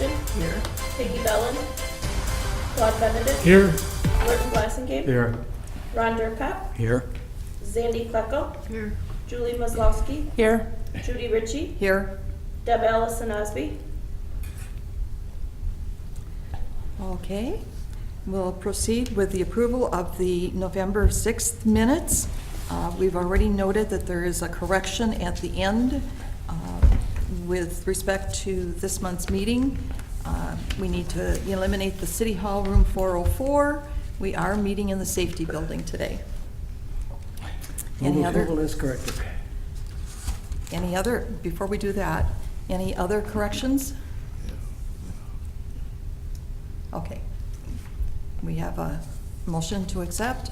Ascension. Here. Peggy Bellum. Claude Benedict. Here. Lerton Blasingame. Here. Ron Durkop. Here. Zandy Plecko. Here. Julie Maslowski. Here. Judy Ritchie. Here. Deb Allison Osby. Okay. We'll proceed with the approval of the November 6th minutes. We've already noted that there is a correction at the end with respect to this month's meeting. We need to eliminate the City Hall Room 404. We are meeting in the safety building today. Any other? Approval is corrected. Any other, before we do that, any other corrections? Okay. We have a motion to accept.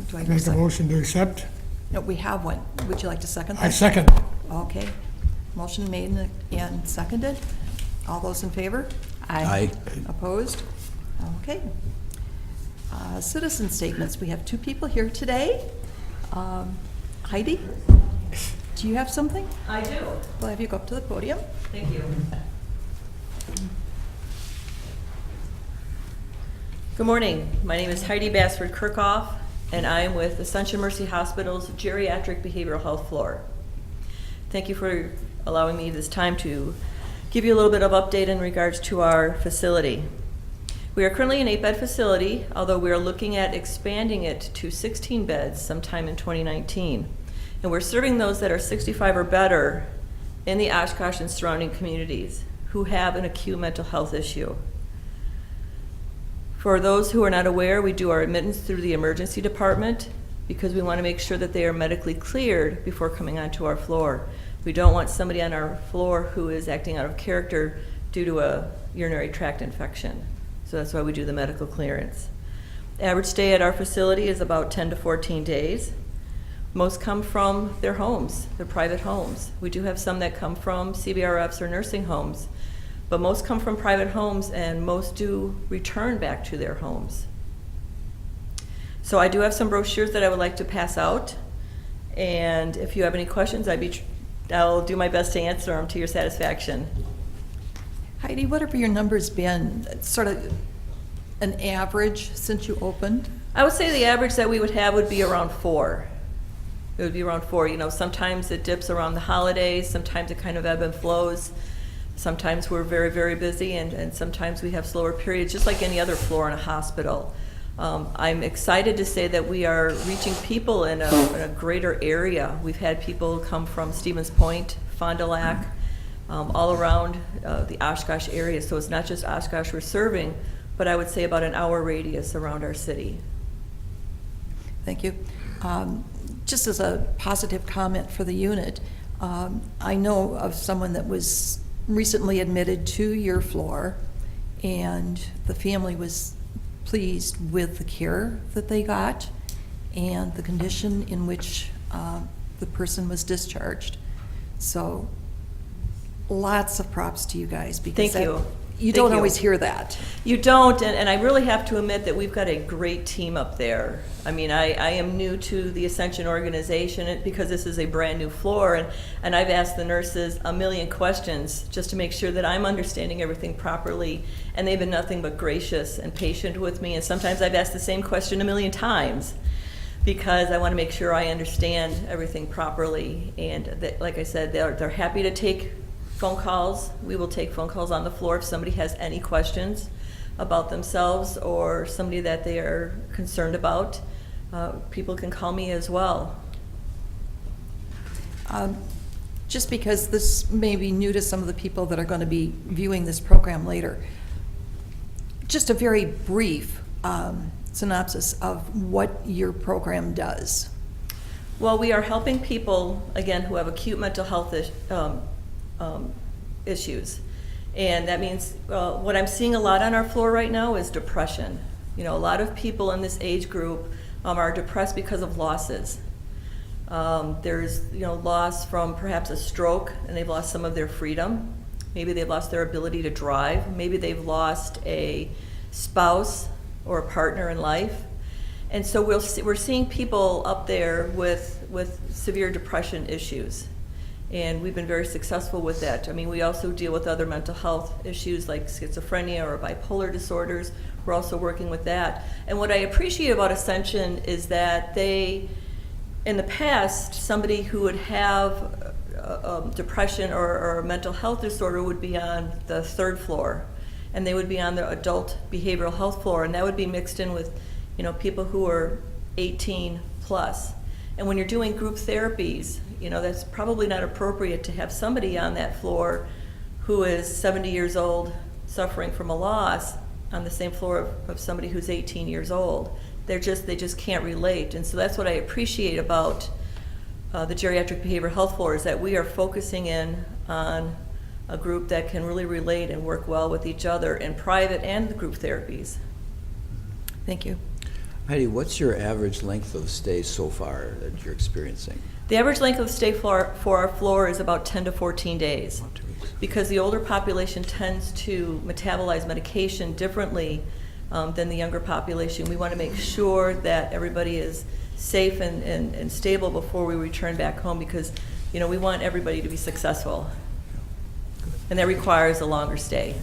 Do I have a Make a second? motion to accept. No, we have one. Would you like to second that? I second. Okay. Motion made and seconded. All those in favor? Aye. Opposed? Okay. Citizen statements. We have two people here today. Heidi, do you have something? I do. We'll have you go up to the podium. Thank you. Good morning. My name is Heidi Bassford Kirchhoff, and I am with Ascension Mercy Hospital's Geriatric Behavioral Health Floor. Thank you for allowing me this time to give you a little bit of update in regards to our facility. We are currently an 8-bed facility, although we are looking at expanding it to 16 beds sometime in 2019. And we're serving those that are 65 or better in the Oshkosh and surrounding communities who have an acute mental health issue. For those who are not aware, we do our admittance through the emergency department because we want to make sure that they are medically cleared before coming onto our floor. We don't want somebody on our floor who is acting out of character due to a urinary tract infection. So that's why we do the medical clearance. Average stay at our facility is about 10 to 14 days. Most come from their homes, their private homes. We do have some that come from CBRFs or nursing homes, but most come from private homes and most do return back to their homes. So I do have some brochures that I would like to pass out, and if you have any questions, I'll do my best to answer them to your satisfaction. Heidi, what have your numbers been, sort of an average since you opened? I would say the average that we would have would be around 4. It would be around 4. You know, sometimes it dips around the holidays, sometimes it kind of ebb and flows. Sometimes we're very, very busy, and sometimes we have slower periods, just like any other floor in a hospital. I'm excited to say that we are reaching people in a greater area. We've had people come from Stevens Point, Fond du Lac, all around the Oshkosh area. So it's not just Oshkosh we're serving, but I would say about an hour radius around our city. Thank you. Just as a positive comment for the unit, I know of someone that was recently admitted to your floor, and the family was pleased with the care that they got and the condition in which the person was discharged. So lots of props to you guys, because Thank you. You Thank don't you. always hear that. You don't, and I really have to admit that we've got a great team up there. I mean, I am new to the Ascension organization because this is a brand new floor, and I've asked the nurses a million questions just to make sure that I'm understanding everything properly, and they've been nothing but gracious and patient with me, and sometimes I've asked the same question a million times because I want to make sure I understand everything properly, and that, like I said, they're happy to take phone calls. We will take phone calls on the floor if somebody has any questions about themselves or somebody that they are concerned about. People can call me as well. Just because this may be new to some of the people that are going to be viewing this program later, just a very brief synopsis of what your program does. Well, we are helping people, again, who have acute mental health issues. And that means what I'm seeing a lot on our floor right now is depression. You know, a lot of people in this age group are depressed because of losses. There's, loss from perhaps a stroke, and they've lost some of their freedom. Maybe they've lost their ability to drive. Maybe they've lost a spouse or a partner in life. And so we're seeing people up there with severe depression issues. And we've been very successful with that. I mean, we also deal with other mental health issues like schizophrenia or bipolar disorders. We're also working with that. And what I appreciate about Ascension is that they, in the past, somebody who would have depression or a mental health disorder would be on the 3rd floor, and they would be on the adult behavioral health floor, and that would be mixed in with, you know, people who are 18 plus. And when you're doing group therapies, you know, that's probably not appropriate to have somebody on that floor who is 70 years old suffering from a loss on the same floor of somebody who's 18 years old. They just can't relate. And so that's what I appreciate about the geriatric behavioral health floor, is that we are focusing in on a group that can really relate and work well with each other in private and the group therapies. Thank you. Heidi, what's your average length of stay so far that you're experiencing? The average length of stay for our floor is about 10 to 14 days. About 2 weeks. Because the older population tends to metabolize medication differently than the younger population. We want to make sure that everybody is safe and stable before we return back home, because, you know, we want everybody to be successful. And that requires a longer stay.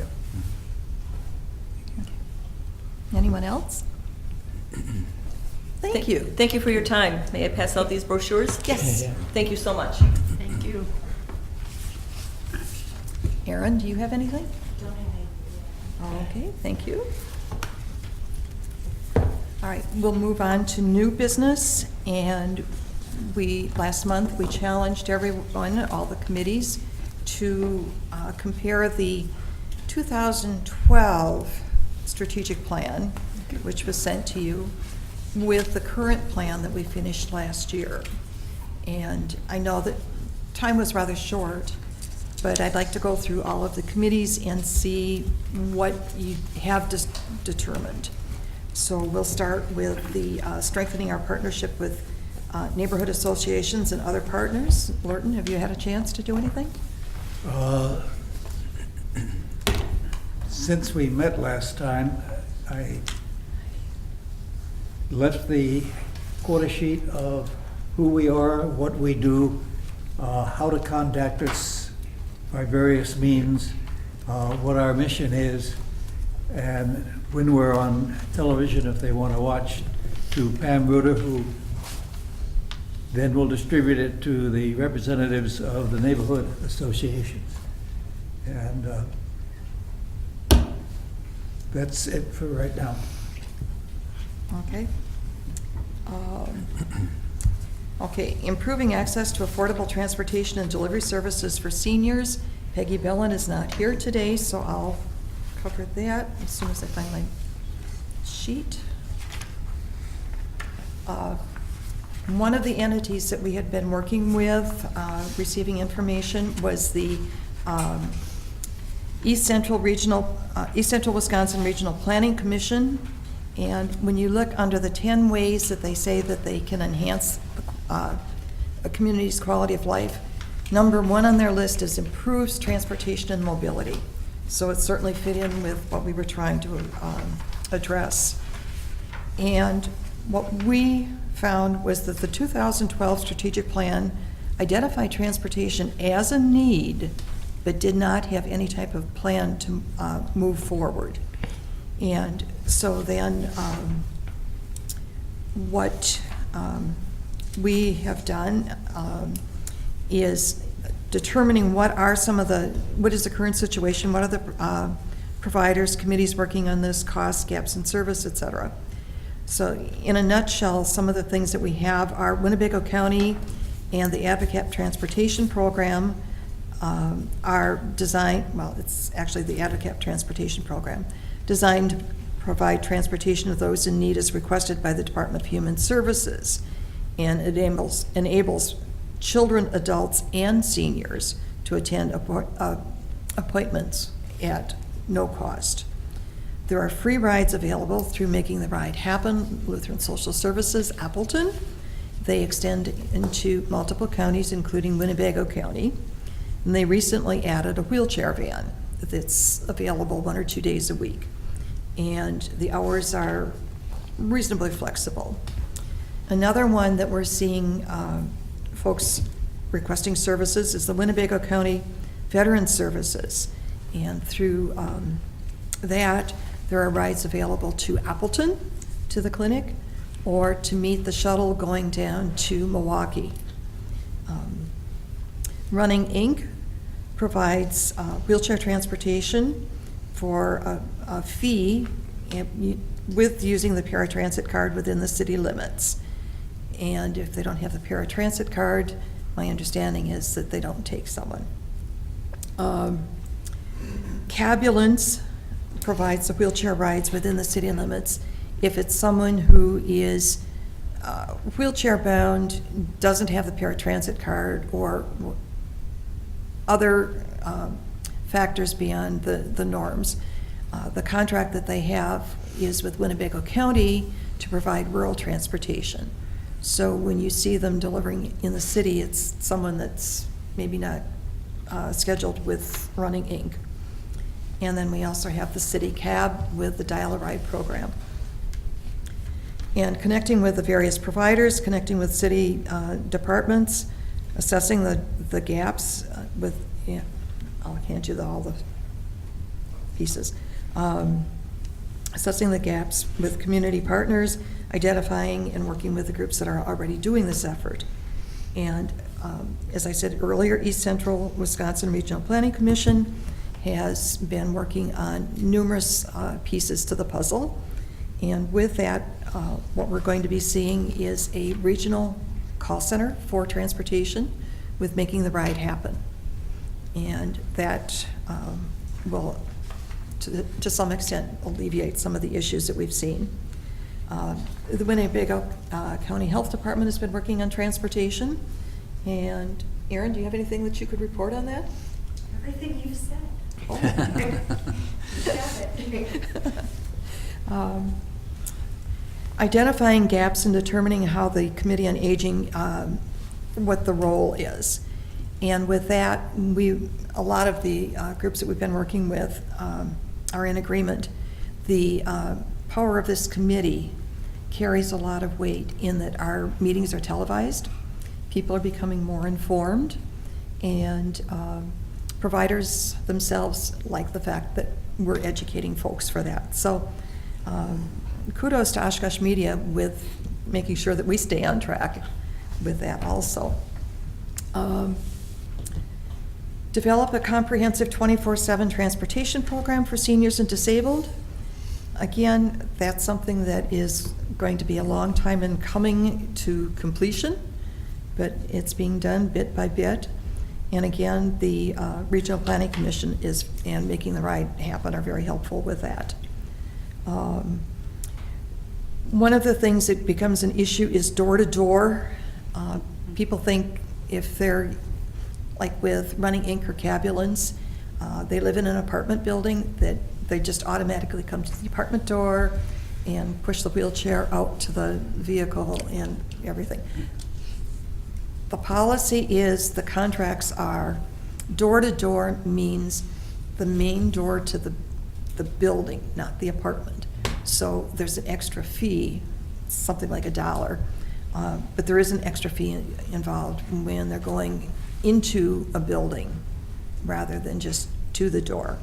Anyone else? Thank you. Thank you for your time. May I pass out these brochures? Yes. Thank you so much. Thank you. Erin, do you have anything? Okay, thank you. All right, we'll move on to new business. And last month, we challenged everyone, all the committees, to compare the 2012 strategic plan, which was sent to you, with the current plan that we finished last year. And I know that time was rather short, but I'd like to go through all of the committees and see what you have determined. So we'll start with the strengthening our partnership with neighborhood associations and other partners. Lerton, have you had a chance to do anything? Since we met last time, I left the quota sheet of who we are, what we do, how to contact us by various means, what our mission is, and when we're on television, if they want to watch, to Pam Ruder, who then will distribute it to the representatives of the neighborhood associations. And that's it for right now. Okay. Okay, improving access to affordable transportation and delivery services for seniors. Peggy Bellin is not here today, so I'll cover that as soon as I find my sheet. One of the entities that we had been working with, receiving information, was the East Central Wisconsin Regional Planning Commission. And when you look under the 10 ways that they say that they can enhance a community's quality of life, number 1 on their list is improves transportation and mobility. So it certainly fit in with what we were trying to address. And what we found was that the 2012 strategic plan identified transportation as a need, but did not have any type of plan to move forward. And so then what we have done is determining what is the current situation, what are the providers, committees working on this, costs, gaps in service, et cetera. So in a nutshell, some of the things that we have are Winnebago County and the Advocate Transportation Program are designed, well, it's actually the Advocate Transportation Program, designed to provide transportation to those in need as requested by the Department of Human Services, and it enables children, adults, and seniors to attend appointments at no cost. There are free rides available through Making the Ride Happen, Lutheran Social Services, Appleton. They extend into multiple counties, including Winnebago County. And they recently added a wheelchair van that's available 1 or 2 days a week. And the hours are reasonably flexible. Another one that we're seeing folks requesting services is the Winnebago County Veterans Services. And through that, there are rides available to Appleton, to the clinic, or to meet the shuttle going down to Milwaukee. Running Inc. provides wheelchair transportation for a fee with using the Paratransit card within the city limits. And if they don't have the Paratransit card, my understanding is that they don't take someone. Cabulance provides the wheelchair rides within the city limits if it's someone who is wheelchair bound, doesn't have the Paratransit card, or other factors beyond the norms. The contract that they have is with Winnebago County to provide rural transportation. So when you see them delivering in the city, it's someone that's maybe not scheduled with Running Inc. And then we also have the city cab with the Dial-A-Ride program. And connecting with the various providers, connecting with city departments, assessing the gaps with, yeah, I can't do all the pieces. Assessing the gaps with community partners, identifying and working with the groups that are already doing this effort. And as I said earlier, East Central Wisconsin Regional Planning Commission has been working on numerous pieces to the puzzle. And with that, what we're going to be seeing is a regional call center for transportation with Making the Ride Happen. And that will, to some extent, alleviate some of the issues that we've seen. The Winnebago County Health Department has been working on transportation. And Erin, do you have anything that you could report on that? Everything you said. Oh. You got it. Identifying gaps and determining how the Committee on Aging, what the role is. And with that, a lot of the groups that we've been working with are in agreement. The power of this committee carries a lot of weight in that our meetings are televised. People are becoming more informed, and providers themselves like the fact that we're educating folks for that. So kudos to Oshkosh Media with making sure that we stay on track with that also. Develop a comprehensive 24/7 transportation program for seniors and disabled. Again, that's something that is going to be a long time in coming to completion, but it's being done bit by bit. And again, the Regional Planning Commission and Making the Ride Happen are very helpful with that. One of the things that becomes an issue is door-to-door. People think if they're like with Running Inc. or Cabulance, they live in an apartment building, that they just automatically come to the apartment door and push the wheelchair out to the vehicle and everything. The policy is, the contracts are, door-to-door means the main door to the building, not the apartment. So there's an extra fee, something like $1, but there is an extra fee involved when they're going into a building rather than just to the door.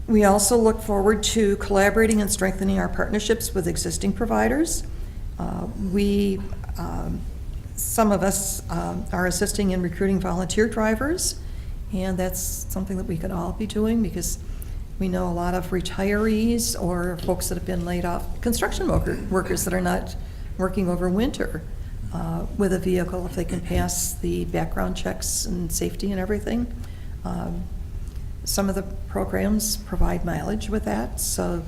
We also look forward to collaborating and strengthening our partnerships with existing providers. Some of us are assisting in recruiting volunteer drivers, and that's something that we could all be doing, because we know a lot of retirees or folks that have been laid off, construction workers that are not working over winter with a vehicle, if they can pass the background checks and safety and everything. Some of the programs provide mileage with that, so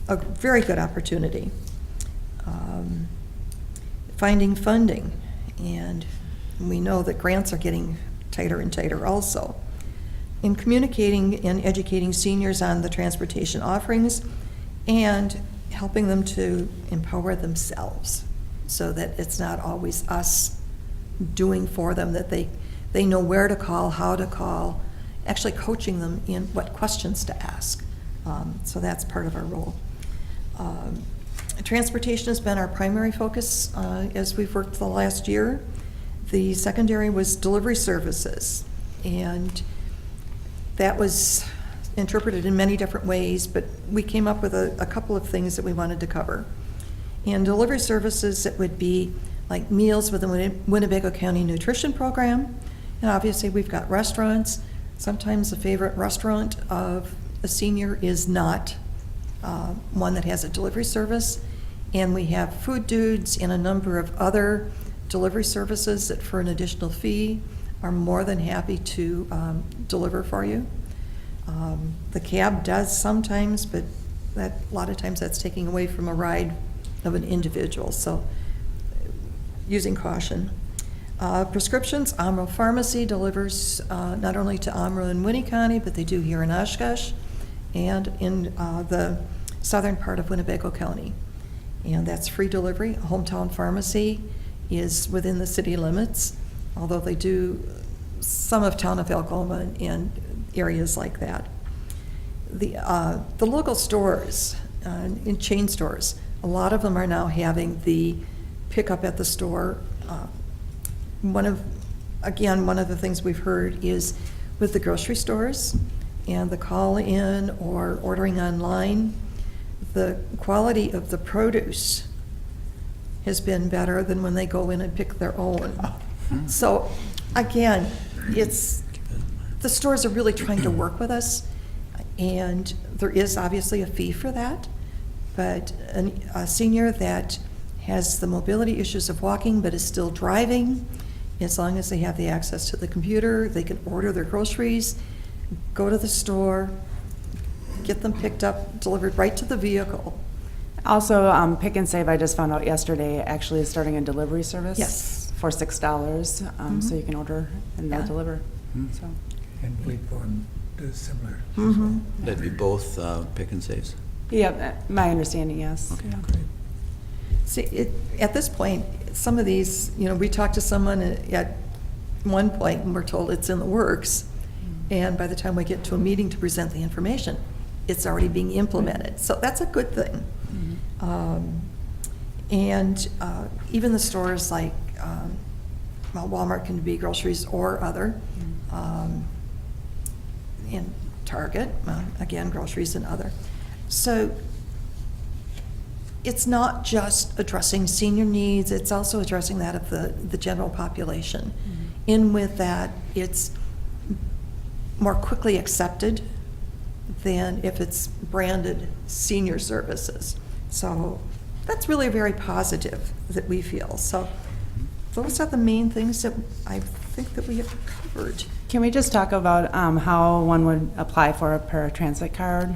a very good opportunity. Finding funding, and we know that grants are getting tighter and tighter also. In communicating and educating seniors on the transportation offerings and helping them to empower themselves so that it's not always us doing for them, that they know where to call, how to call, actually coaching them in what questions to ask. So that's part of our role. Transportation has been our primary focus as we've worked the last year. The secondary was delivery services, and that was interpreted in many different ways, but we came up with a couple of things that we wanted to cover. In delivery services, it would be like meals with the Winnebago County Nutrition Program, and obviously we've got restaurants. Sometimes a favorite restaurant of a senior is not one that has a delivery service, and we have Food Dudes and a number of other delivery services that for an additional fee are more than happy to deliver for you. The cab does sometimes, but a lot of times that's taking away from a ride of an individual, so using caution. Prescriptions, Amro Pharmacy delivers not only to Amro and Winnie County, but they do here in Oshkosh and in the southern part of Winnebago County. And that's free delivery. Hometown Pharmacy is within the city limits, although they do some of town of Algoma and areas like that. The local stores, in chain stores, a lot of them are now having the pickup at the store. One of the things we've heard is with the grocery stores and the call-in or ordering online, the quality of the produce has been better than when they go in and pick their own. So again, the stores are really trying to work with us, and there is obviously a fee for that, but a senior that has the mobility issues of walking but is still driving, as long as they have the access to the computer, they can order their groceries, go to the store, get them picked up, delivered right to the vehicle. Also, Pick and Save, I just found out yesterday, actually is starting a delivery service. Yes. For $6, so you can order and they'll Yeah. deliver. So. And Fleetborn does similar. Mhm. That'd be both pick and saves? Yeah, my understanding, yes. Okay, Yeah. great. See, at this point, some of these, we talked to someone at one point and we're told it's in the works. And by the time we get to a meeting to present the information, it's already being implemented. So that's a good thing. And even the stores like, Walmart can be groceries or other. And Target, again, groceries and other. So it's not just addressing senior needs, it's also addressing that of the general population. In with that, it's more quickly accepted than if it's branded senior services. So that's really very positive that we feel. So those are the main things that I think that we have covered. Can we just talk about how one would apply for a paratransit card?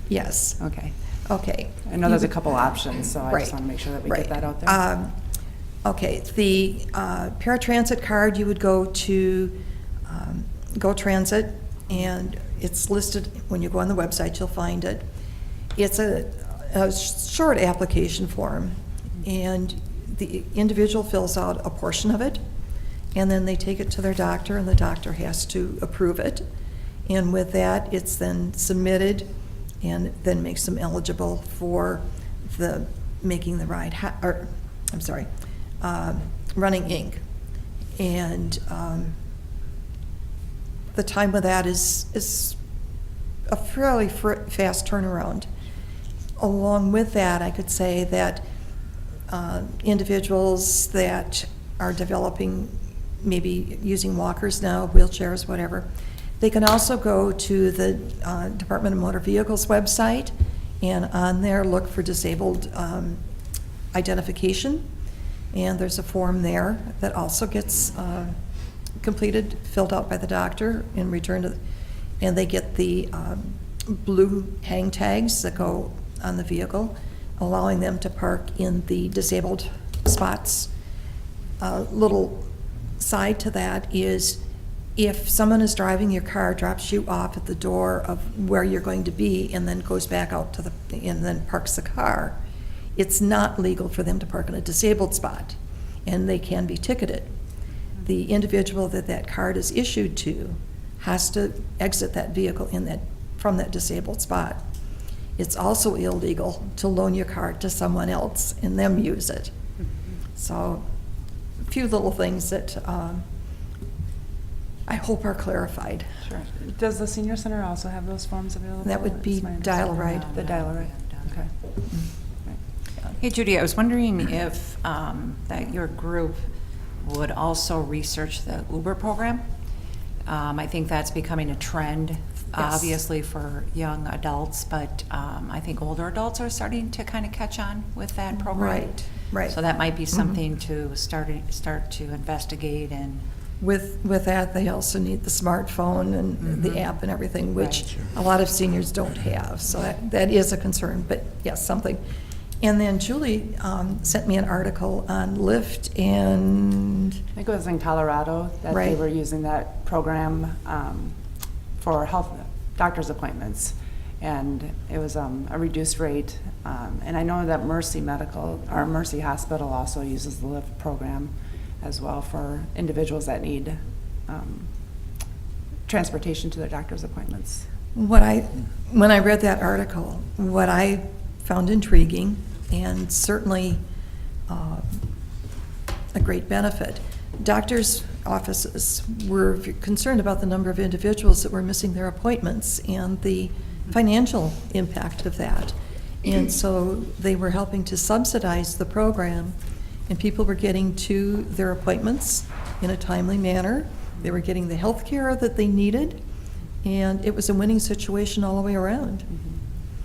Yes. Okay. Okay. I know there's a couple options, so I Right. just want to make sure that we Right. get that out there. Okay, the paratransit card, you would go to Go Transit, and it's listed, when you go on the website, you'll find it. It's a short application form, and the individual fills out a portion of it, and then they take it to their doctor, and the doctor has to approve it. And with that, it's then submitted, and then makes them eligible for the making the ride, Running Inc. And the time with that is a fairly fast turnaround. Along with that, I could say that individuals that are developing, maybe using walkers now, wheelchairs, whatever, they can also go to the Department of Motor Vehicles website, and on there look for disabled identification. And there's a form there that also gets completed, filled out by the doctor, and returned to, and they get the blue hang tags that go on the vehicle, allowing them to park in the disabled spots. A little side to that is, if someone is driving your car, drops you off at the door of where you're going to be, and then goes back out to and then parks the car, it's not legal for them to park in a disabled spot, and they can be ticketed. The individual that card is issued to has to exit that vehicle from that disabled spot. it's also illegal to loan your card to someone else and them use it. So, a few little things that I hope are clarified. Sure. Does the senior center also have those forms available? That would be That's my understanding. Dial-A-Ride. The Dial-A-Ride, okay. Hey Judy, I was wondering if that your group would also research the Uber program. I think that's becoming a trend, obviously for young adults, but I think older adults are starting to kind of catch on with that program. Right. So that might be something to start to investigate and. With that, they also need the smartphone and the app and everything, which Right. a lot of seniors don't have. So that is a concern, but yes, something. And then Julie sent me an article on Lyft and, I think it was in Colorado that they Right. were using that program for health doctor's appointments. And it was a reduced rate. And I know that Mercy Hospital also uses the Lyft program as well for individuals that need transportation to their doctor's appointments. when I read that article, what I found intriguing and certainly a great benefit, doctors' offices were concerned about the number of individuals that were missing their appointments and the financial impact of that. And so they were helping to subsidize the program, and people were getting to their appointments in a timely manner. They were getting the health care that they needed, and it was a winning situation all the way around.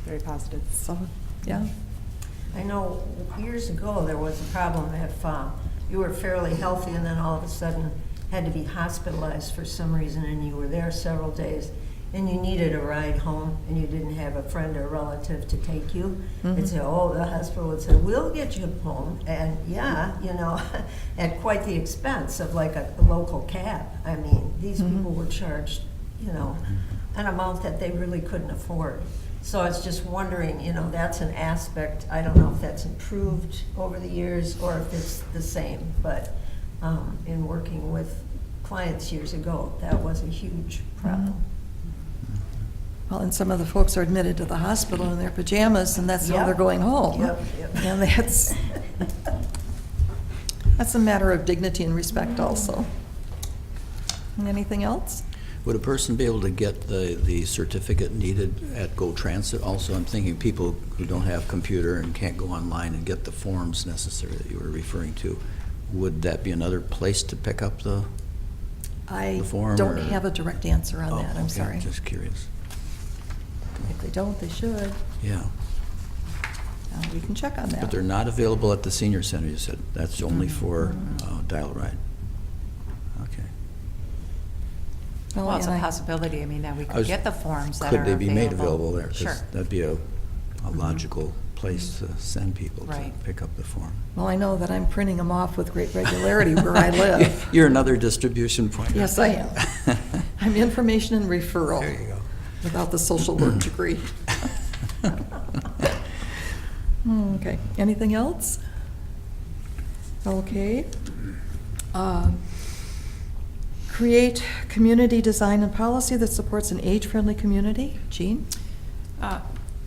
Very positive. So, yeah. I know years ago there was a problem if you were fairly healthy and then all of a sudden had to be hospitalized for some reason and you were there several days and you needed a ride home and you didn't have a friend or relative to take you. They'd say, oh, the hospital would say, we'll get you home. And yeah, you know, at quite the expense of like a local cab. I mean, these people were charged, you know, an amount that they really couldn't afford. So I was just wondering, you know, that's an aspect, I don't know if that's improved over the years or if it's the same, but in working with clients years ago, that was a huge problem. Well, and some of the folks are admitted to the hospital in their pajamas, and that's how Yep. they're going home. Yep. And that's a matter of dignity and respect also. Anything else? Would a person be able to get the certificate needed at Go Transit also? I'm thinking people who don't have computer and can't go online and get the forms necessary that you were referring to. Would that be another place to pick up the form? I don't or- have a direct answer on Oh, that, I'm okay, sorry. just curious. If they don't, they should. Yeah. We can check on that. But they're not available at the senior center, you said? That's only for Dial-A-Ride? Okay. Well, it's a and I- possibility, I mean, that we I could was- get the forms that are Could they be made available there? 'Cause Sure. that'd be a logical place to send people to Right. pick up the form. Well, I know that I'm printing them off with great regularity where I live. You're another distribution point. Yes, I am. I'm information and referral. There you go. Without the social work degree. Okay, anything else? Okay. Create community design and policy that supports an age-friendly community. Jeanne?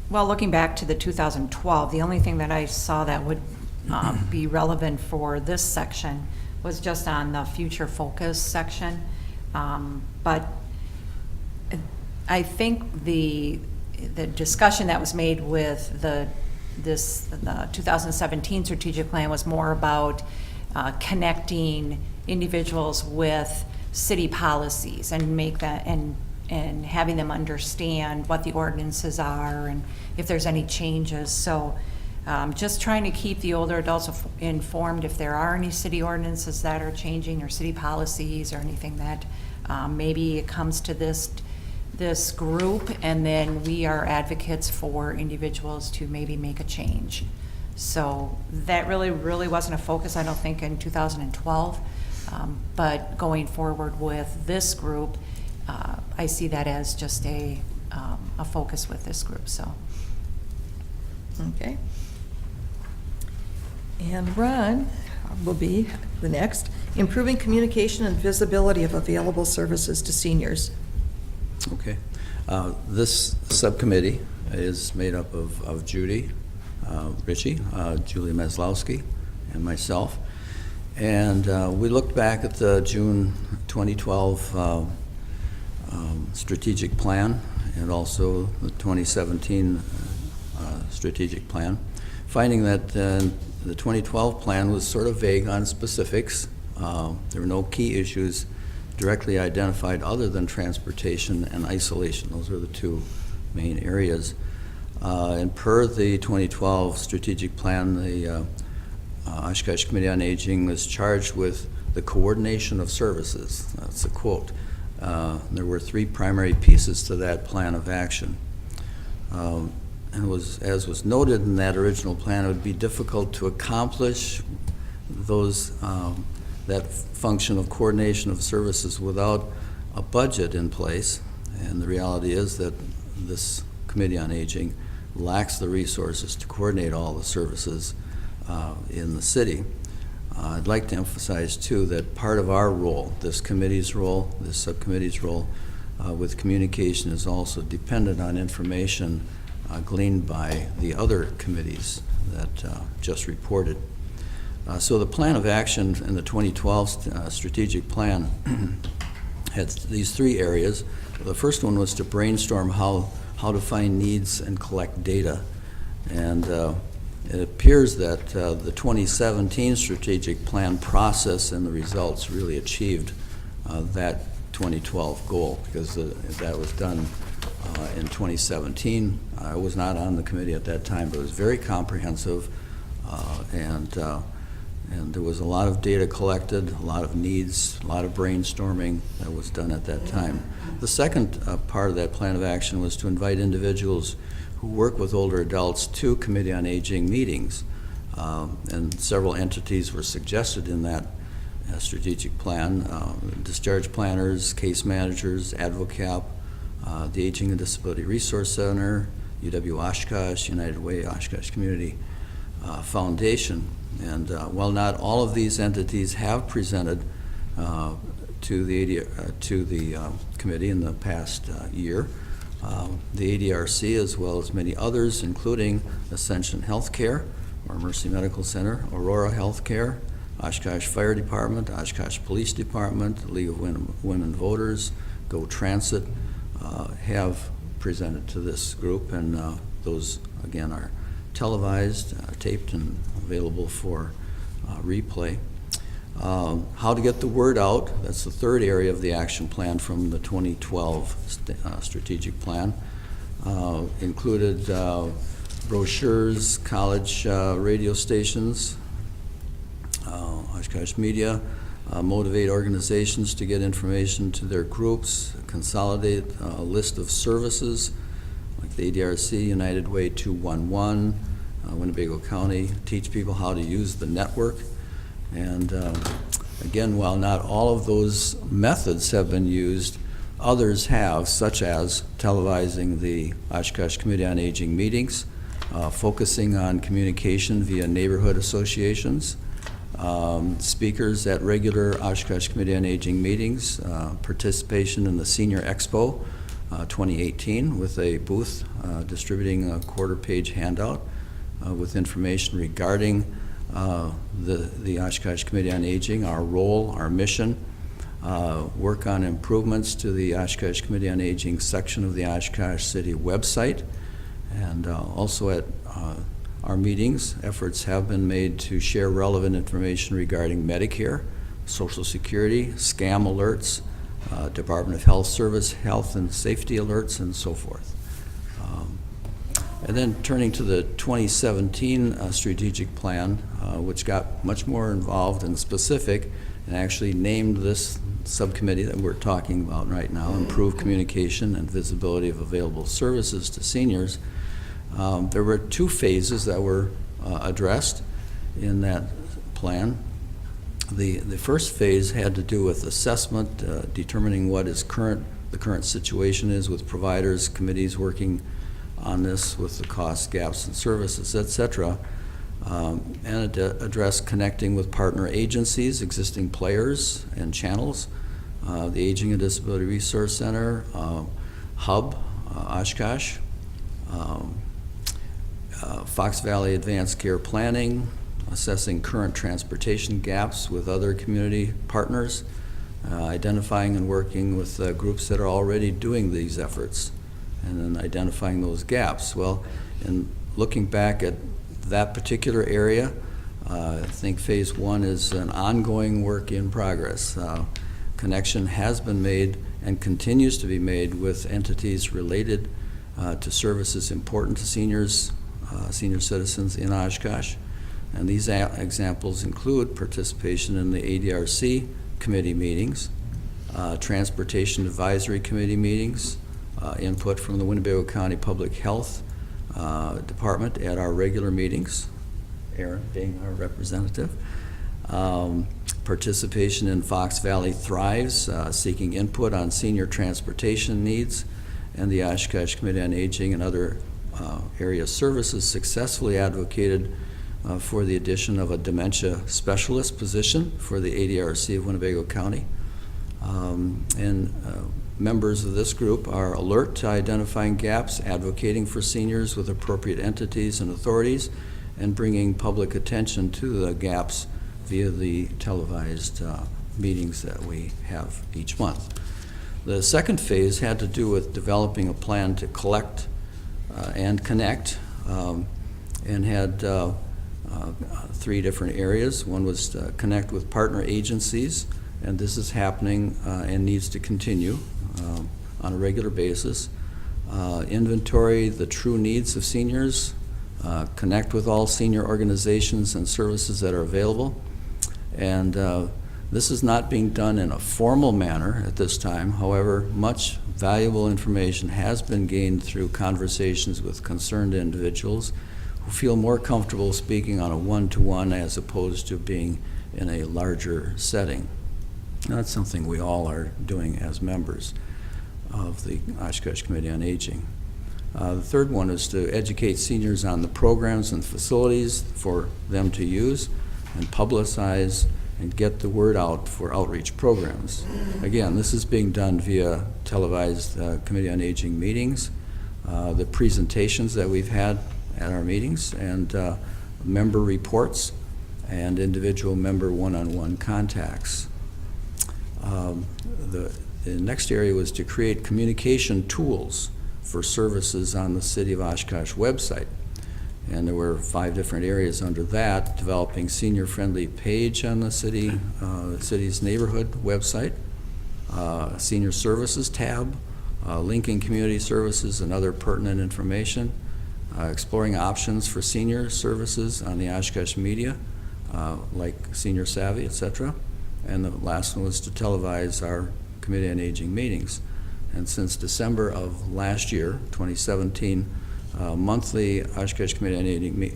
Well, looking back to the 2012, the only thing that I saw that would be relevant for this section was just on the future focus section. But I think the discussion that was made with the 2017 strategic plan was more about connecting individuals with city policies and make that and having them understand what the ordinances are and if there's any changes. So just trying to keep the older adults informed if there are any city ordinances that are changing or city policies or anything that maybe it comes to this group, and then we are advocates for individuals to maybe make a change. So that really wasn't a focus, I don't think, in 2012. But going forward with this group, I see that as just a focus with this group. So. Okay. And Ron will be the next. Improving communication and visibility of available services to seniors. Okay. This subcommittee is made up of Judy Ritchie, Julie Maslowski, and myself. And we looked back at the June 2012 strategic plan and also the 2017 strategic plan, finding that the 2012 plan was sort of vague on specifics. There were no key issues directly identified other than transportation and isolation. Those are the two main areas. And per the 2012 strategic plan, the Oshkosh Committee on Aging was charged with the coordination of services. That's a quote. There were three primary pieces to that plan of action. And as was noted in that original plan, it would be difficult to accomplish that function of coordination of services without a budget in place. And the reality is that this Committee on Aging lacks the resources to coordinate all the services in the city. I'd like to emphasize, too, that part of our role, this committee's role, this subcommittee's role with communication is also dependent on information gleaned by the other committees that just reported. So the plan of action in the 2012 strategic plan had these three areas. The first one was to brainstorm how to find needs and collect data. And it appears that the 2017 strategic plan process and the results really achieved that 2012 goal, because that was done in 2017. I was not on the committee at that time, but it was very comprehensive, and there was a lot of data collected, a lot of needs, a lot of brainstorming that was done at that time. The second part of that plan of action was to invite individuals who work with older adults to Committee on Aging meetings, and several entities were suggested in that strategic plan: discharge planners, case managers, AdvoCap, the Aging and Disability Resource Center, UW Oshkosh, United Way Oshkosh Community Foundation. And while not all of these entities have presented to the committee in the past year, the ADRC, as well as many others, including Ascension Healthcare, or Mercy Medical Center, Aurora Healthcare, Oshkosh Fire Department, Oshkosh Police Department, League of Women Voters, Go Transit, have presented to this group, and those, again, are televised, taped, and available for replay. How to get the word out, that's the third area of the action plan from the 2012 strategic plan. Included brochures, college radio stations, Oshkosh Media, motivate organizations to get information to their groups, consolidate a list of services like the ADRC, United Way 211, Winnebago County, teach people how to use the network. And again, while not all of those methods have been used, others have, such as televising the Oshkosh Committee on Aging meetings, focusing on communication via neighborhood associations, speakers at regular Oshkosh Committee on Aging meetings, participation in the Senior Expo 2018 with a booth distributing a quarter-page handout with information regarding the Oshkosh Committee on Aging, our role, our mission, work on improvements to the Oshkosh Committee on Aging section of the Oshkosh City website, and also at our meetings, efforts have been made to share relevant information regarding Medicare, Social Security, scam alerts, Department of Health Service, health and safety alerts, and so forth. And then turning to the 2017 strategic plan, which got much more involved and specific, and actually named this subcommittee that we're talking about right now, improve communication and visibility of available services to seniors. There were two phases that were addressed in that plan. The first phase had to do with assessment, determining what is the current situation is with providers, committees working on this with the cost gaps and services, et cetera. And it addressed connecting with partner agencies, existing players and channels, the Aging and Disability Resource Center, Hub, Oshkosh, Fox Valley Advanced Care Planning, assessing current transportation gaps with other community partners, identifying and working with groups that are already doing these efforts, and then identifying those gaps. Well, in looking back at that particular area, I think phase one is an ongoing work in progress. Connection has been made and continues to be made with entities related to services important to seniors, senior citizens in Oshkosh. And these examples include participation in the ADRC committee meetings, transportation advisory committee meetings, input from the Winnebago County Public Health Department at our regular meetings, Aaron being our representative, participation in Fox Valley Thrives, seeking input on senior transportation needs, and the Oshkosh Committee on Aging and other area services successfully advocated for the addition of a dementia specialist position for the ADRC of Winnebago County. Members of this group are alert to identifying gaps, advocating for seniors with appropriate entities and authorities, and bringing public attention to the gaps via the televised meetings that we have each month. The second phase had to do with developing a plan to collect and connect, and had three different areas. One was to connect with partner agencies, and this is happening and needs to continue on a regular basis. Inventory the true needs of seniors, connect with all senior organizations and services that are available. And this is not being done in a formal manner at this time. However, much valuable information has been gained through conversations with concerned individuals who feel more comfortable speaking on a one-to-one as opposed to being in a larger setting. Now, that's something we all are doing as members of the Oshkosh Committee on Aging. The third one is to educate seniors on the programs and facilities for them to use and publicize and get the word out for outreach programs. Again, this is being done via televised Committee on Aging meetings, the presentations that we've had at our meetings, and member reports and individual member one-on-one contacts. The next area was to create communication tools for services on the City of Oshkosh website. And there were 5 different areas under that: developing senior-friendly page on the city's neighborhood website, senior services tab, linking community services and other pertinent information, exploring options for senior services on the Oshkosh media, like Senior Savvy, etc. And the last one was to televise our Committee on Aging meetings. And since December of last year, 2017, monthly Oshkosh Committee on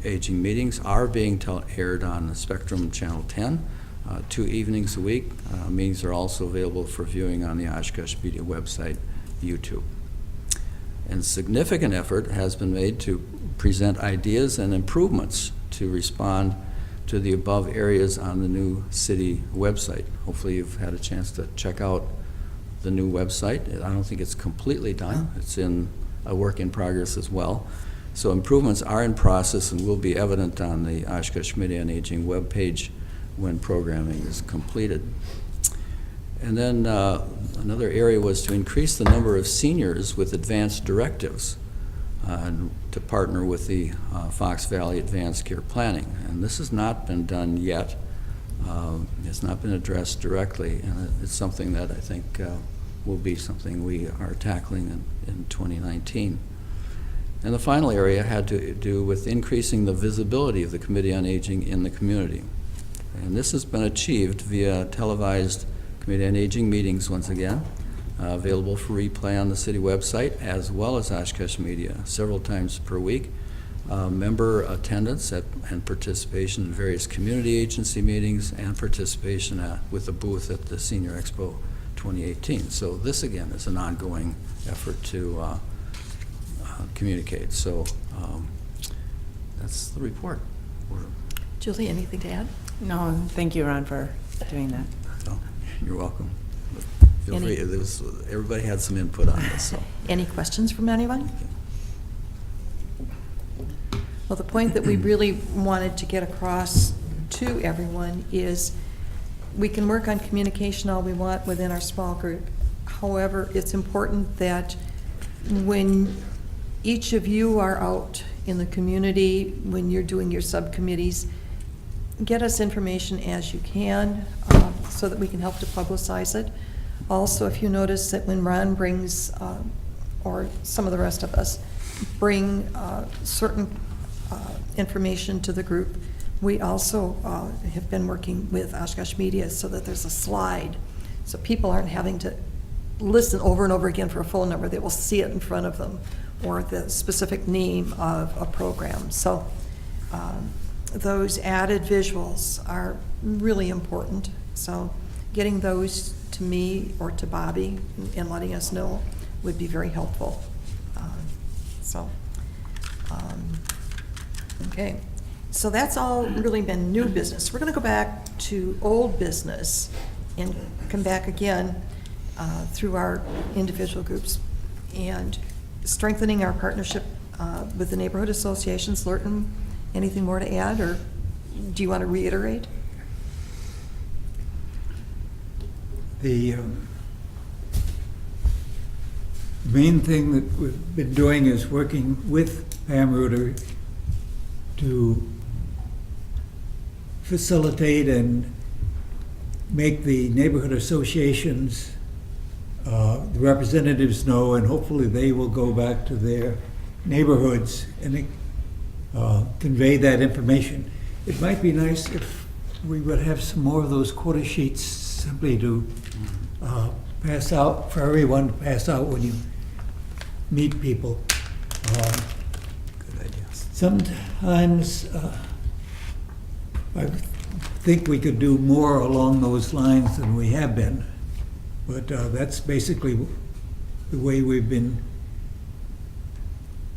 Aging meetings are being aired on the Spectrum Channel 10, 2 evenings a week. Meetings are also available for viewing on the Oshkosh Media website, YouTube. And significant effort has been made to present ideas and improvements to respond to the above areas on the new city website. Hopefully you've had a chance to check out the new website. I don't think it's completely done. It's in a work in progress as well. So improvements are in process and will be evident on the Oshkosh Committee on Aging webpage when programming is completed. And then another area was to increase the number of seniors with advanced directives and to partner with the Fox Valley Advanced Care Planning. And this has not been done yet. It's not been addressed directly, and it's something that I think will be something we are tackling in 2019. And the final area had to do with increasing the visibility of the Committee on Aging in the community. And this has been achieved via televised Committee on Aging meetings once again, available for replay on the city website as well as Oshkosh Media several times per week. Member attendance and participation in various community agency meetings, and participation with a booth at the Senior Expo 2018. So this again is an ongoing effort to communicate. So that's the report. Julie, anything to add? No, thank you, Ron, for doing that. So, you're welcome. Feel Any- free. Everybody had some input on this. So. Any questions from anyone? Well, the point that we really wanted to get across to everyone is we can work on communication all we want within our small group. However, it's important that when each of you are out in the community, when you're doing your subcommittees, get us information as you can so that we can help to publicize it. Also, if you notice that when Ron brings, or some of the rest of us, bring certain information to the group, we also have been working with Oshkosh Media so that there's a slide. So people aren't having to listen over and over again for a phone number. They will see it in front of them, or the specific name of a program. So those added visuals are really important. So getting those to me or to Bobby and letting us know would be very helpful. Okay. So that's all really been new business. We're going to go back to old business and come back again through our individual groups and strengthening our partnership with the neighborhood associations. Lerton, anything more to add, or do you want to reiterate? The main thing that we've been doing is working with Pam Reuter to facilitate and make the neighborhood associations, the representatives know, and hopefully they will go back to their neighborhoods and convey that information. It might be nice if we would have some more of those quota sheets simply to pass out, for everyone to pass out when you meet people. Good idea. Sometimes I think we could do more along those lines than we have been, but that's basically the way we've been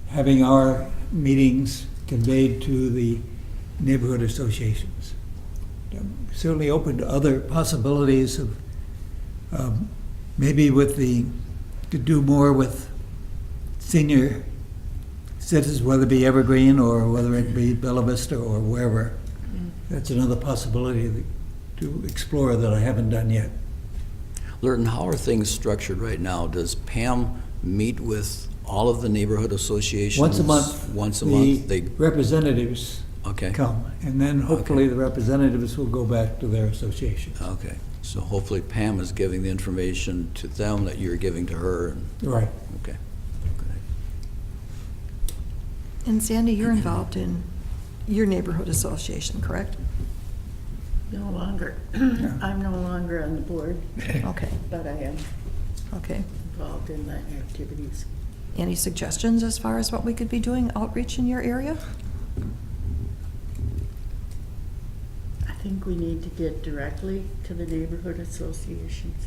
having our meetings conveyed to the neighborhood associations. I'm certainly open to other possibilities of maybe to do more with senior citizens, whether it be Evergreen or whether it be Bella Vista or wherever. That's another possibility to explore that I haven't done yet. Lerton, how are things structured right now? Does Pam meet with all of the neighborhood associations? Once a month. Once a month? The representatives Okay. come, and then hopefully the representatives will go back to their associations. Okay, so hopefully Pam is giving the information to them that you're giving to her. Right. Okay. And Sandy, you're involved in your neighborhood association, correct? No longer. I'm no longer on the board, Okay, but I am okay. involved in that activities. Any suggestions as far as what we could be doing outreach in your area? I think we need to get directly to the neighborhood associations,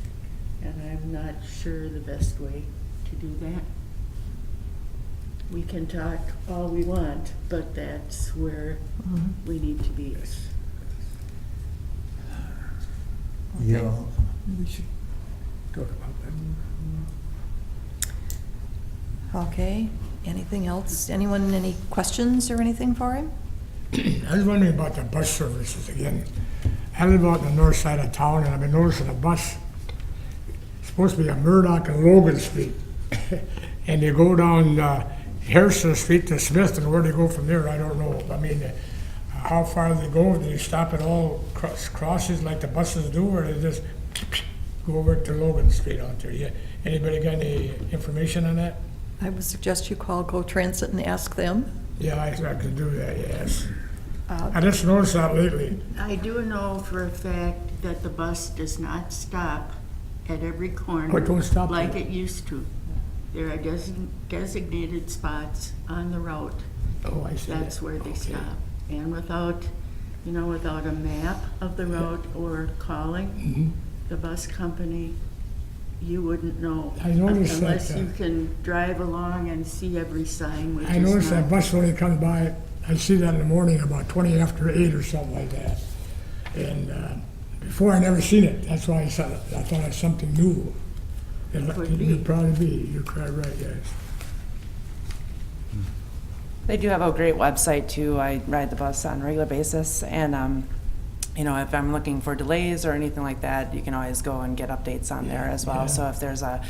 and I'm not sure the best way to do that. We can talk all we want, but that's where we need to be. Yeah, we should talk about that. Okay, anything else? Anyone, any questions or anything for him? I was wondering about the bus services again. I live out on the north side of town, and I've been noticing a bus, it's supposed to be on Murdoch and Logan Street. And they go down Harrison Street to Smith, and where they go from there, I don't know. I mean, how far they go? Do they stop at all crosses like the buses do, or they just go over to Logan Street out there? Yeah. Anybody got any information on that? I would suggest you call Go Transit and ask them. Yeah, I could do that, yes. I just noticed that lately. I do know for a fact that the bus does not stop at every corner Oh, it don't stop like there? it used to. There are designated spots on the route. Oh, I see. That's where they stop. And without a map of the route or calling the bus company, you wouldn't know. I noticed that, unless you can drive along and see every sign, which I is noticed not. that bus when it comes by, I see that in the morning about 20 after 8 or something like that. And before I never seen it, that's why I thought it was something new. Could It be. would probably be, you're quite right, yes. They do have a great website too. I ride the bus on a regular basis, and you know, if I'm looking for delays or anything like that, you can always go and get updates on there as well. Yeah. So if there's a,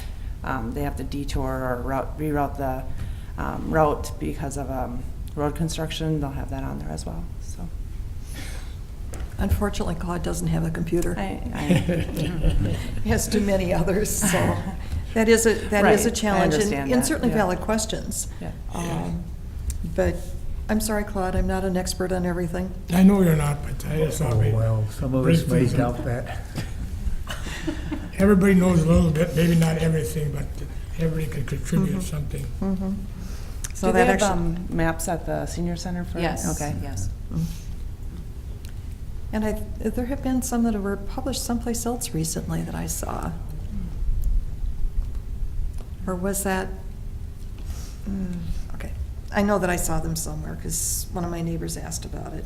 they have to detour or reroute the route because of road construction, they'll have that on there as well. So Unfortunately, Claude doesn't have a computer. He has too many others, so that is a Right, I challenge, understand and that, certainly yeah. valid questions. Yeah. But I'm sorry, Claude, I'm not an expert on everything. I know you're not, but I just thought Oh, maybe well, some of us may Break things doubt up. that. everybody knows a little bit, maybe not everything, but everybody can contribute something. So Do that they have actually, maps at the senior center for? Yes, Okay. yes. and there have been some that were published someplace else recently that I saw. Or was that, okay. I know that I saw them somewhere because one of my neighbors asked about it.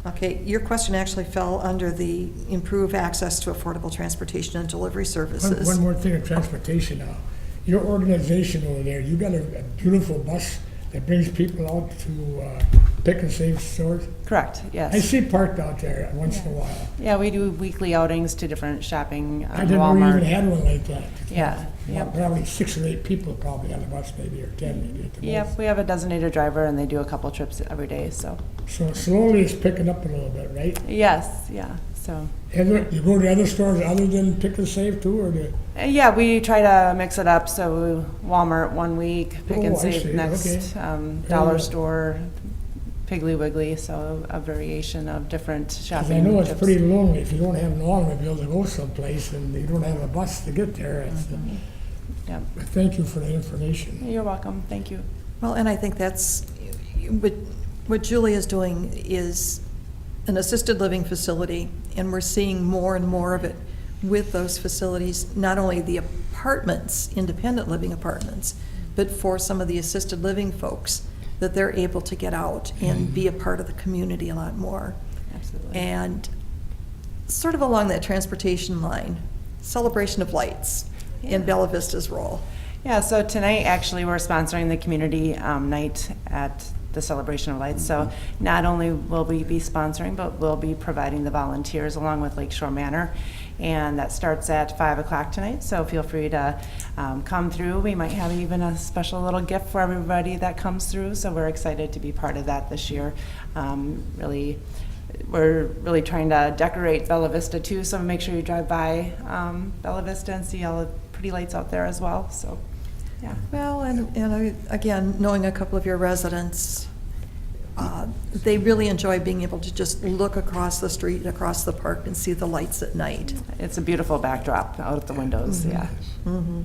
Okay, your question actually fell under the improve access to affordable transportation and delivery services. One more thing on transportation now. Your organization over there, you got a beautiful bus that brings people out to pick and save stores? Correct, yes. I see parked out there once in a while. Yeah, we do weekly outings to different shopping, I didn't know you even Walmart. had one like that. Yeah, Well, yep. probably 6 or 8 people probably on the bus, maybe, or 10 maybe at the most. Yep, we have a designated driver and they do a couple trips every day, so. So slowly it's picking up a little bit, right? Yes, yeah, so. You go to other stores other than pick and save too, or do? Yeah, we try to mix it up, so Walmart one week, Pick Oh, and I Save see, next, okay. Dollar Yeah. Store, Piggly Wiggly, so a variation of different 'Cause shopping I know it's trips. pretty lonely if you don't have an automobile to go someplace and you don't have a bus to get there. Yep. But thank you for the information. You're welcome, thank you. Well, and I think that's, what Julie is doing is an assisted living facility, and we're seeing more and more of it with those facilities, not only the apartments, independent living apartments, but for some of the assisted living folks, that they're able to get out and be a part of the community a lot more. Absolutely. And sort of along that transportation line, celebration of lights in Bella Vista's role. Yeah, so tonight, actually, we're sponsoring the community night at the Celebration of Lights. So not only will we be sponsoring, but we'll be providing the volunteers along with Lakeshore Manor. And that starts at 5 o'clock tonight, so feel free to come through. We might have even a special little gift for everybody that comes through, so we're excited to be part of that this year. We're really trying to decorate Bella Vista too, so make sure you drive by Bella Vista and see all the pretty lights out there as well, so, yeah. Well, again, knowing a couple of your residents, they really enjoy being able to just look across the street, across the park, and see the lights at night. It's a beautiful backdrop out of the windows, yeah. Mhm.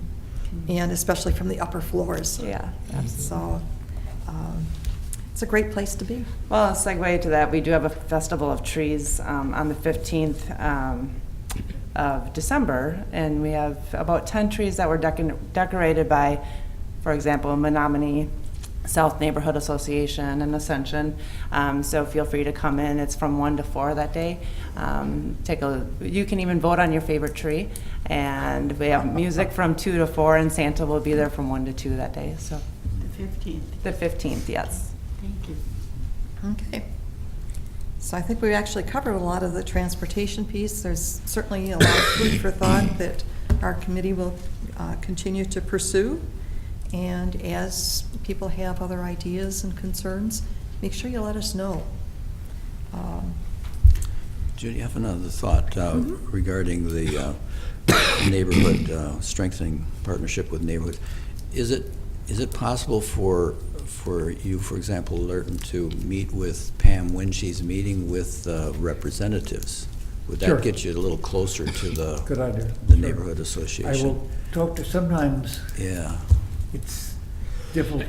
And especially from the upper floors. Yeah, So, it's a great place to be. well, a segue to that, we do have a Festival of Trees on the 15th of December, and we have about 10 trees that were decorated by, for example, Menominee South Neighborhood Association and Ascension. So feel free to come in. It's from 1 to 4 that day. You can even vote on your favorite tree, and we have music from 2 to 4, and Santa will be there from 1 to 2 that day. So The 15th. the 15th, yes. Thank you. Okay. So I think we actually covered a lot of the transportation piece. There's certainly a lot of food for thought that our committee will continue to pursue. And as people have other ideas and concerns, make sure you let us know. Judy, I have another thought regarding the neighborhood, strengthening partnership with neighborhoods. Is it possible for you, for example, Lerton, to meet with Pam when she's meeting with representatives? Would Sure. that get you a little closer to Good idea. the Sure. neighborhood I association? will talk to, sometimes Yeah. it's difficult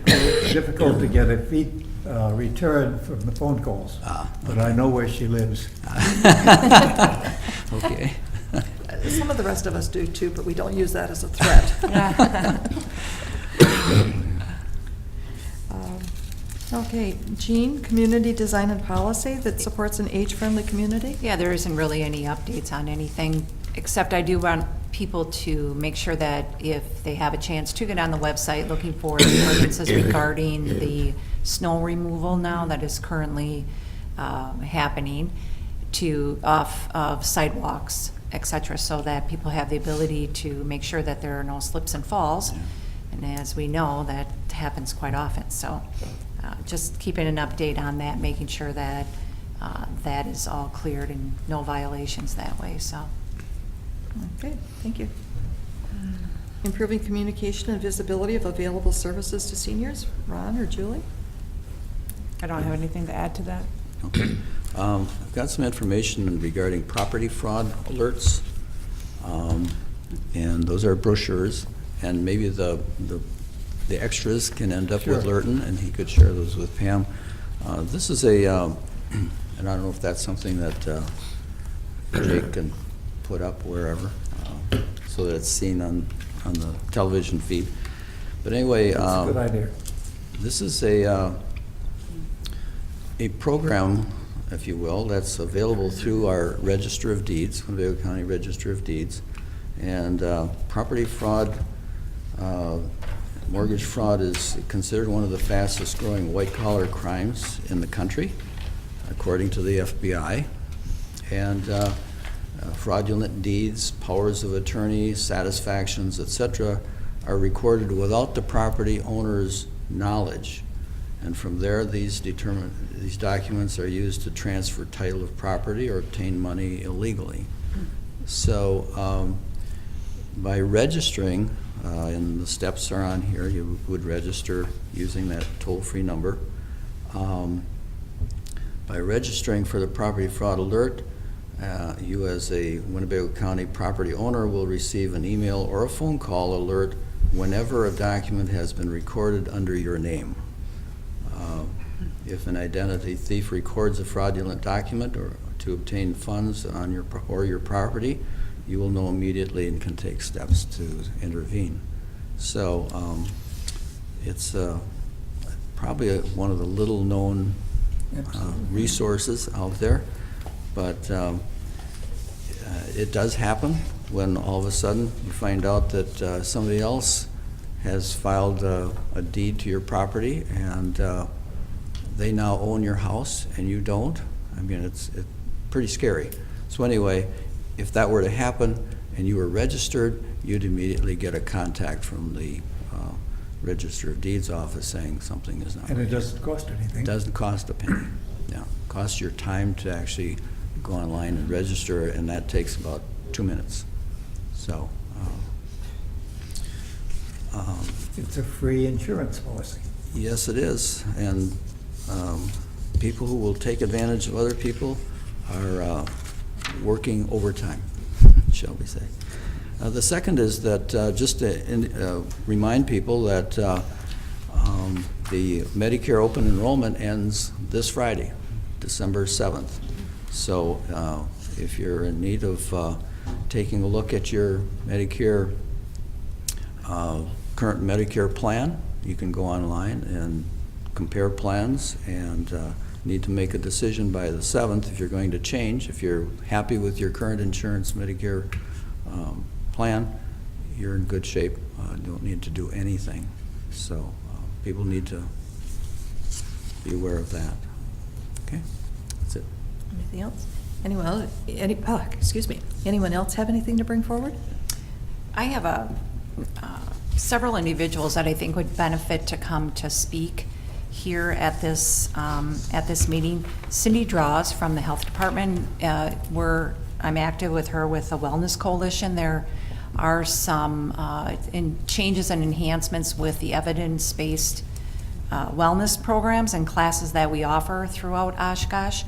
to get a return from the phone calls, but I know where she lives. Okay. Some of the rest of us do too, but we don't use that as a threat. Okay, Jeanne, community design and policy that supports an age-friendly community? Yeah, there isn't really any updates on anything, except I do want people to make sure that if they have a chance to get on the website looking for the ordinances regarding the snow removal now that is currently happening to off of sidewalks, et cetera, so that people have the ability to make sure that there are no slips and falls. Yeah. And as we know, that happens quite often. So just keeping an update on that, making sure that that is all cleared and no violations that way. So. Okay, thank you. Improving communication and visibility of available services to seniors. Ron or Julie? I don't have anything to add to that. Okay. I've got some information regarding property fraud alerts, and those are brochures, and maybe the extras can end up with Sure. Lerton, and he could share those with Pam. This is a, and I don't know if that's something that Jake can put up wherever, so that it's seen on the television feed. But anyway, That's a good idea. this is a program, if you will, that's available through our Register of Deeds, Winnebago County Register of Deeds. And property fraud, mortgage fraud is considered one of the fastest growing white-collar crimes in the country, according to the FBI. And fraudulent deeds, powers of attorney, satisfactions, etc., are recorded without the property owner's knowledge. And from there, these documents are used to transfer title of property or obtain money illegally. So by registering, and the steps are on here, you would register using that toll-free number. By registering for the property fraud alert, you as a Winnebago County property owner will receive an email or a phone call alert whenever a document has been recorded under your name. If an identity thief records a fraudulent document or to obtain funds on your property, you will know immediately and can take steps to intervene. So it's probably one of the little-known resources out there, but it does happen when all of a sudden you find out that somebody else has filed a deed to your property and they now own your house and you don't. I mean, it's pretty scary. So anyway, if that were to happen and you were registered, you'd immediately get a contact from the Register of Deeds office saying something is not And it right. doesn't cost anything. It doesn't cost a penny. Yeah, it costs your time to actually go online and register, and that takes about 2 minutes. So, It's a free insurance policy. yes, it is, and people who will take advantage of other people are working overtime, shall we say. The second is that just to remind people that the Medicare open enrollment ends this Friday, December 7th. So if you're in need of taking a look at your Medicare, current Medicare plan, you can go online and compare plans and need to make a decision by the 7th if you're going to change. If you're happy with your current insurance Medicare plan, you're in good shape. Don't need to do anything. So people need to be aware of that. Okay, that's it. Anything else? Anyone else have anything to bring forward? I have several individuals that I think would benefit to come to speak here at this meeting. Cindy Draws from the Health Department. I'm active with her with the Wellness Coalition. There are some changes and enhancements with the evidence-based wellness programs and classes that we offer throughout Oshkosh.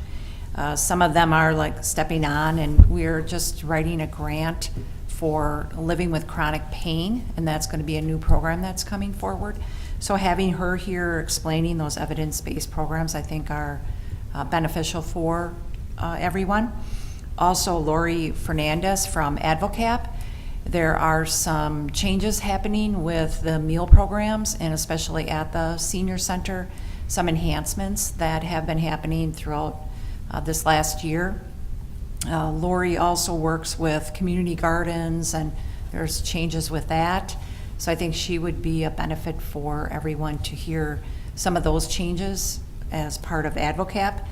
Some of them are like stepping on, and we're just writing a grant for living with chronic pain, and that's going to be a new program that's coming forward. So having her here explaining those evidence-based programs, I think are beneficial for everyone. Also, Lori Fernandez from AdvoCap. There are some changes happening with the meal programs, and especially at the senior center, some enhancements that have been happening throughout this last year. Lori also works with community gardens and there's changes with that. So I think she would be a benefit for everyone to hear some of those changes as part of AdvoCap.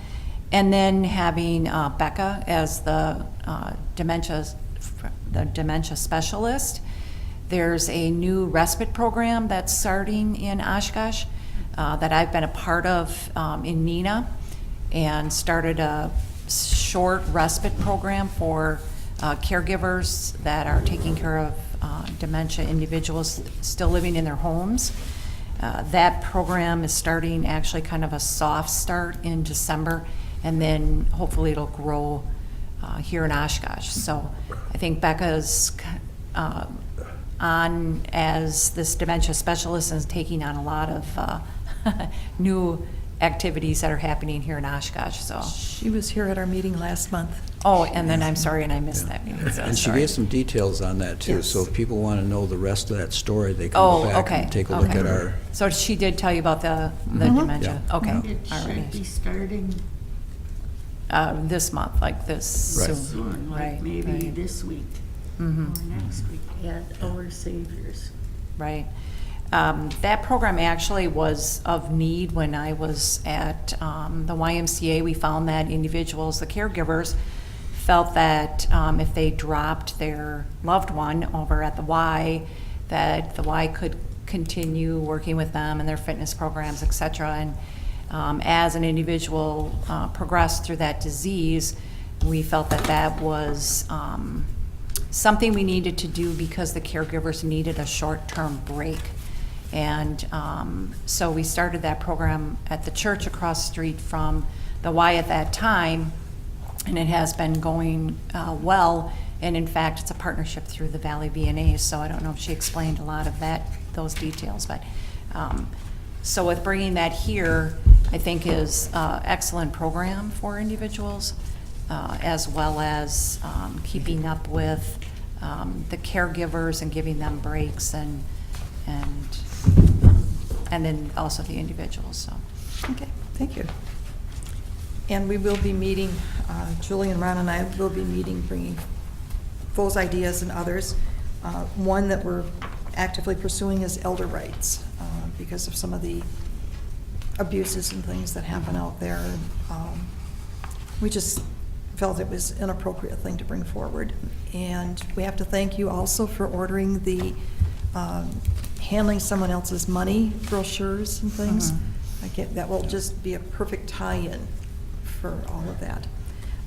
And then having Becca as the dementia specialist. There's a new respite program that's starting in Oshkosh that I've been a part of in Neenah, and started a short respite program for caregivers that are taking care of dementia individuals still living in their homes. That program is starting actually kind of a soft start in December, and then hopefully it'll grow here in Oshkosh. So I think Becca's on as this dementia specialist and is taking on a lot of new activities that are happening here in Oshkosh. So, She was here at our meeting last month. oh, and then I'm sorry, and I missed that meeting. So And she sorry. gave some details on that too, so Yes. if people want to know the rest of that story, they can Oh, go back okay, and take a look okay. at our, So she did tell you about the Mhm. dementia? Yeah. Okay, It all should be right. starting This month, like this Right. soon. soon, like Right, maybe right. this week Mhm. or next week at Our Saviors. Right. That program actually was of need when I was at the YMCA. We found that individuals, the caregivers, felt that if they dropped their loved one over at the Y, that the Y could continue working with them and their fitness programs, et cetera. And as an individual progressed through that disease, we felt that that was something we needed to do because the caregivers needed a short-term break. And so we started that program at the church across the street from the Y at that time, and it has been going well. And in fact, it's a partnership through the Valley VNA, so I don't know if she explained a lot of those details. But so with bringing that here, I think is an excellent program for individuals, as well as keeping up with the caregivers and giving them breaks, and then also the individuals. So Okay, thank you. And we will be meeting, Julie and Ron and I will be meeting, bringing those ideas and others. One that we're actively pursuing is elder rights, because of some of the abuses and things that happen out there. We just felt it was an appropriate thing to bring forward. And we have to thank you also for ordering the handling someone else's money brochures and things. That will just be a perfect tie-in for all of that.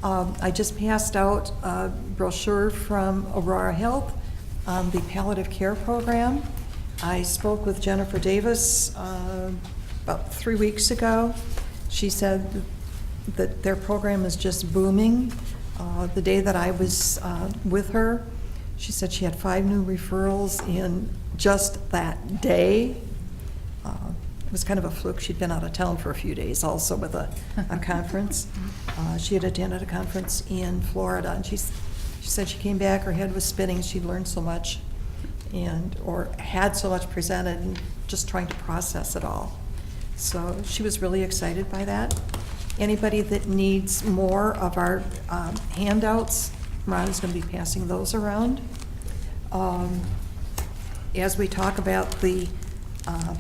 I just passed out a brochure from Aurora Health on the palliative care program. I spoke with Jennifer Davis about 3 weeks ago. She said that their program is just booming. The day that I was with her, she said she had 5 new referrals in just that day. It was kind of a fluke. She'd been out of town for a few days also with a conference. She had attended a conference in Florida, and she said she came back, her head was spinning. She'd learned so much or had so much presented, and just trying to process it all. So she was really excited by that. Anybody that needs more of our handouts, Ron is going to be passing those around. As we talk about the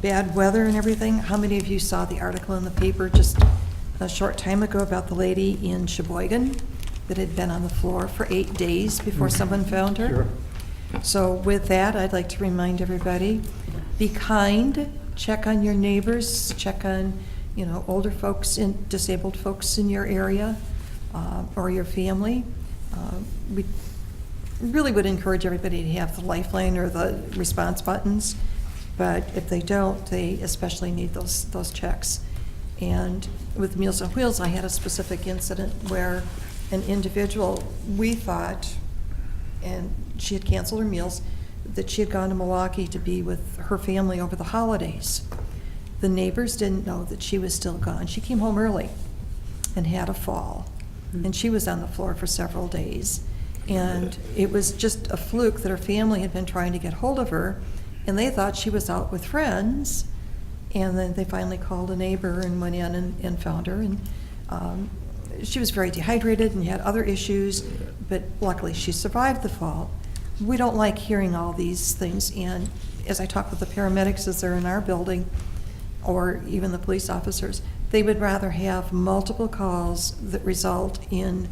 bad weather and everything, how many of you saw the article in the paper just a short time ago about the lady in Sheboygan that had been on the floor for 8 days before someone found her? Sure. So with that, I'd like to remind everybody, be kind, check on your neighbors, check on, older folks and disabled folks in your area, or your family. We really would encourage everybody to have the lifeline or the response buttons, but if they don't, they especially need those checks. And with Meals on Wheels, I had a specific incident where an individual, we thought, and she had canceled her meals, that she had gone to Milwaukee to be with her family over the holidays. The neighbors didn't know that she was still gone. She came home early and had a fall, and she was on the floor for several days. And it was just a fluke that her family had been trying to get hold of her, and they thought she was out with friends. And then they finally called a neighbor and went in and found her. And she was very dehydrated and had other issues, but luckily she survived the fall. we don't like hearing all these things. And as I talk with the paramedics as they're in our building, or even the police officers, they would rather have multiple calls that result in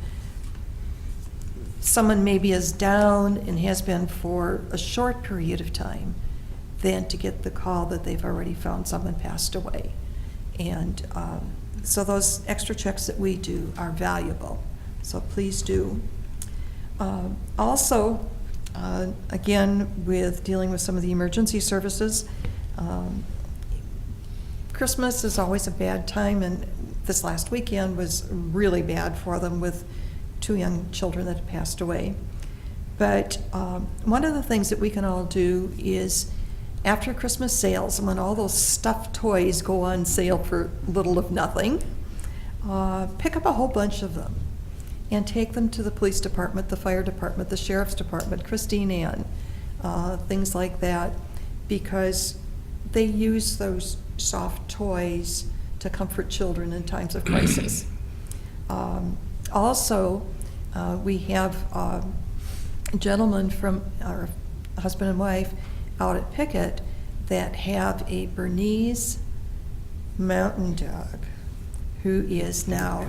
someone maybe is down and has been for a short period of time than to get the call that they've already found someone passed away. And so those extra checks that we do are valuable. So please do. Also, again, with dealing with some of the emergency services, Christmas is always a bad time, and this last weekend was really bad for them with 2 young children that had passed away. But one of the things that we can all do is, after Christmas sales, and when all those stuffed toys go on sale for little of nothing, pick up a whole bunch of them and take them to the police department, the fire department, the sheriff's department, Christine Ann, things like that, because they use those soft toys to comfort children in times of crisis. Also, we have a gentleman from our husband and wife out at Pickett that have a Bernese mountain dog who is now,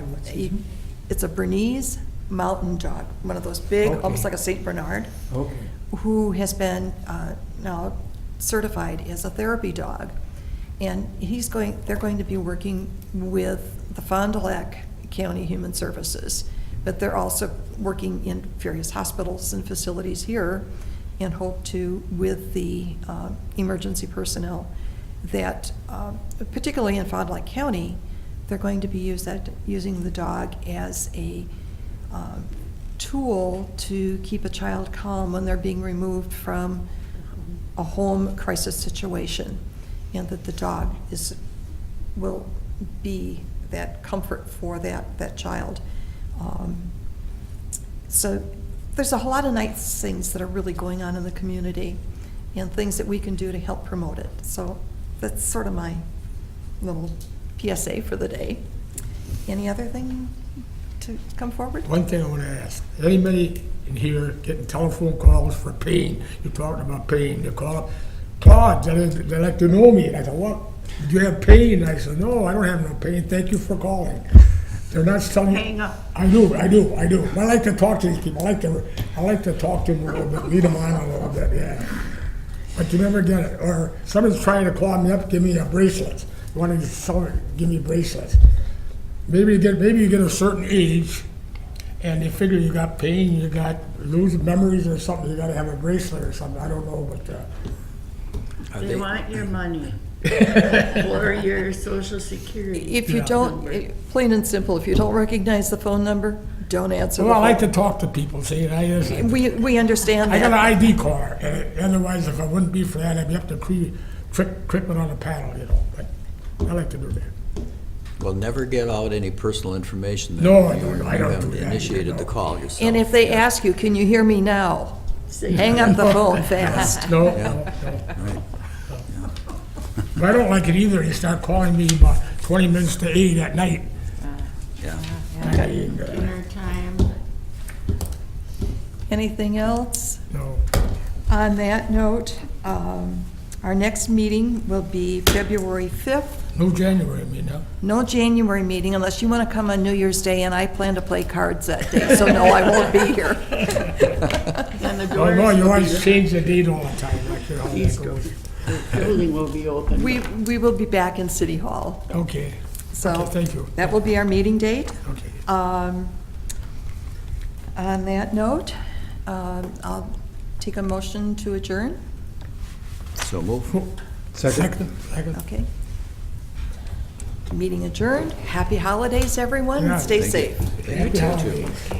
it's a Bernese mountain dog, one of those big, Okay. almost like a St. Bernard, Okay. who has been now certified as a therapy dog. And they're going to be working with the Fond du Lac County Human Services, but they're also working in various hospitals and facilities here, and hope to with the emergency personnel that, particularly in Fond du Lac County, they're going to be using the dog as a tool to keep a child calm when they're being removed from a home crisis situation, and that the dog will be that comfort for that child. So there's a whole lot of nice things that are really going on in the community, and things that we can do to help promote it. So that's sort of my little PSA for the day. Any other thing to come forward? One thing I want to ask, anybody in here getting telephone calls for pain, you're talking about pain, they call up, Claude, they like to know me. And I said, what, do you have pain? And I said, no, I don't have no pain, thank you for calling. They're not telling me. Hang up. I do. I like to talk to these people, I like to talk to them a little bit, lead them on a little bit, yeah. But you never get it. Or somebody's trying to call me up, give me a bracelet. You want to give me a bracelet. Maybe you get a certain age, and they figure you got pain, you got losing memories or something, you got to have a bracelet or something. I don't know, but They want your money or your social security. If you don't, plain and simple, if you don't recognize the phone number, don't answer the well, phone. I like to talk to people. See, We understand I got that. an ID card, and otherwise, if it wouldn't be for that, I'd be up to trip it on the paddle, you know. But I like to do that. Well, never get out any personal information that No, you I don't haven't do that. initiated the call yourself. And if they ask you, can you hear me now? Say Hang up the phone fast. No, Yeah. no. Right. But I don't like it either. You start calling me about 20 minutes to 8 at night. Yeah. Dinner time. Anything else? No. On that note, our next meeting will be February 5th. No January, I mean, no. No January meeting unless you want to come on New Year's Day, and I plan to play cards that day, so no, I won't be here. And the Oh, doors no, you will always be, change the date all the time. Like, you know, how East that goes. the building will be open. We will be back in City Hall, Okay, so. Okay, thank you. That will be our meeting date. okay. On that note, I'll take a motion to adjourn. So move. Second. Okay. Meeting adjourned. Happy holidays, everyone. Yeah, Stay thank you. safe. You too.